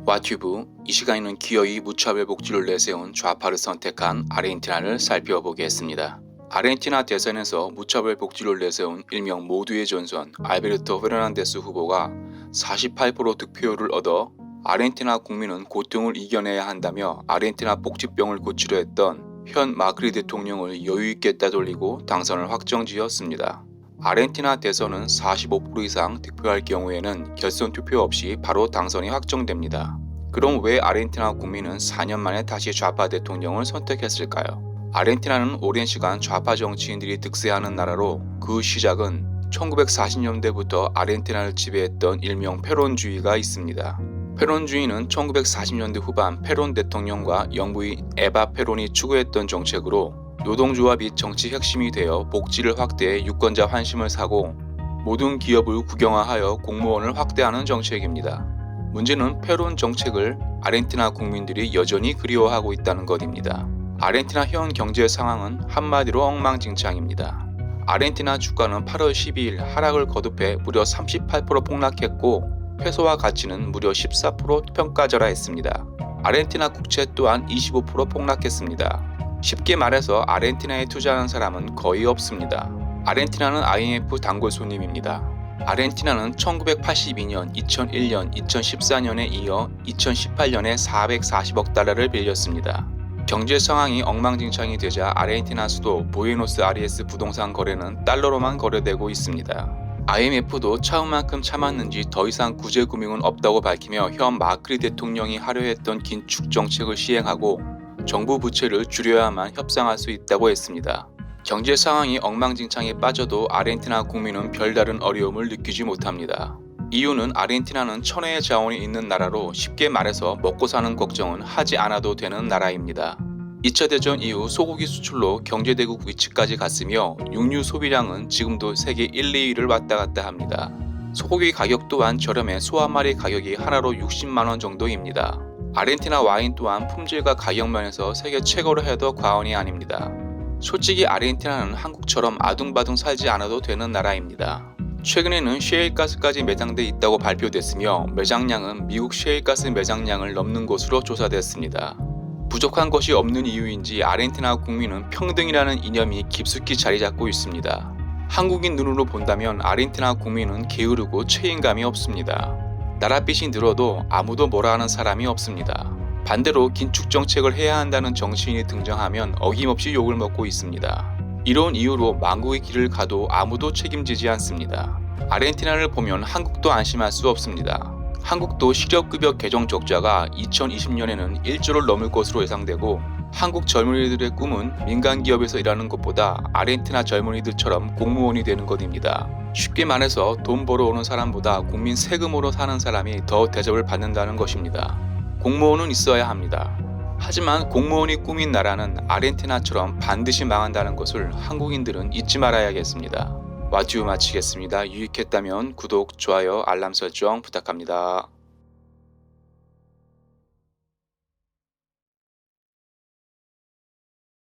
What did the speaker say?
와튜브, 이 시간에는 기어이 무차별 복지를 내세운 좌파를 선택한 아르헨티나를 살펴보겠습니다. 아르헨티나 대선에서 무차별 복지를 내세운 일명 모두의 전선 알베르토 페르난데스 후보가 48% 득표율을 얻어 아르헨티나 국민은 고통을 이겨내야 한다며 아르헨티나 복지병을 고치려 했던 현 마크리 대통령을 여유있게 따돌리고 당선을 확정지었습니다. 아르헨티나 대선은 45% 이상 득표할 경우에는 결선 투표 없이 바로 당선이 확정됩니다. 그럼 왜 아르헨티나 국민은 4년 만에 다시 좌파 대통령을 선택했을까요? 아르헨티나는 오랜 시간 좌파 정치인들이 득세하는 나라로 그 시작은 1940년대부터 아르헨티나를 지배했던 일명 페론주의가 있습니다. 페론주의는 1940년대 후반 페론 대통령과 영부인 에바 페론이 추구했던 정책으로 노동조합이 정치 핵심이 되어 복지를 확대해 유권자 환심을 사고 모든 기업을 국영화하여 공무원을 확대하는 정책입니다. 문제는 페론 정책을 아르헨티나 국민들이 여전히 그리워하고 있다는 것입니다. 아르헨티나 현 경제 상황은 한마디로 엉망진창입니다. 아르헨티나 주가는 8월 12일 하락을 거듭해 무려 38% 폭락했고 페소화 가치는 무려 14% 평가절하했습니다. 아르헨티나 국채 또한 25% 폭락했습니다. 쉽게 말해서 아르헨티나에 투자하는 사람은 거의 없습니다. 아르헨티나는 IMF 단골 손님입니다. 아르헨티나는 1982년, 2001년, 2014년에 이어 2018년에 440억 달러를 빌렸습니다. 경제 상황이 엉망진창이 되자 아르헨티나 수도 부에노스아이레스 부동산 거래는 달러로만 거래되고 있습니다. IMF도 참은 만큼 참았는지 더 이상 구제금융은 없다고 밝히며 현 마크리 대통령이 하려 했던 긴축 정책을 시행하고 정부 부채를 줄여야만 협상할 수 있다고 했습니다. 경제 상황이 엉망진창에 빠져도 아르헨티나 국민은 별다른 어려움을 느끼지 못합니다. 이유는 아르헨티나는 천혜의 자원이 있는 나라로 쉽게 말해서 먹고 사는 걱정은 하지 않아도 되는 나라입니다. 2차 대전 이후 소고기 수출로 경제대국 위치까지 갔으며 육류 소비량은 지금도 세계 1, 2위를 왔다 갔다 합니다. 소고기 가격 또한 저렴해 소 한 마리 가격이 하나로 60만원 정도입니다. 아르헨티나 와인 또한 품질과 가격 면에서 세계 최고로 해도 과언이 아닙니다. 솔직히 아르헨티나는 한국처럼 아둥바둥 살지 않아도 되는 나라입니다. 최근에는 셰일가스까지 매장돼 있다고 발표됐으며 매장량은 미국 셰일가스 매장량을 넘는 것으로 조사됐습니다. 부족한 것이 없는 이유인지 아르헨티나 국민은 평등이라는 이념이 깊숙이 자리 잡고 있습니다. 한국인 눈으로 본다면 아르헨티나 국민은 게으르고 책임감이 없습니다. 나랏빛이 늘어도 아무도 뭐라 하는 사람이 없습니다. 반대로 긴축 정책을 해야 한다는 정치인이 등장하면 어김없이 욕을 먹고 있습니다. 이런 이유로 망국의 길을 가도 아무도 책임지지 않습니다. 아르헨티나를 보면 한국도 안심할 수 없습니다. 한국도 실업급여 개정 적자가 2020년에는 1조를 넘을 것으로 예상되고 한국 젊은이들의 꿈은 민간기업에서 일하는 것보다 아르헨티나 젊은이들처럼 공무원이 되는 것입니다. 쉽게 말해서 돈 벌어오는 사람보다 국민 세금으로 사는 사람이 더 대접을 받는다는 것입니다. 공무원은 있어야 합니다. 하지만 공무원이 꿈인 나라는 아르헨티나처럼 반드시 망한다는 것을 한국인들은 잊지 말아야겠습니다. 와튜브 마치겠습니다. 유익했다면 구독, 좋아요, 알람 설정 부탁합니다.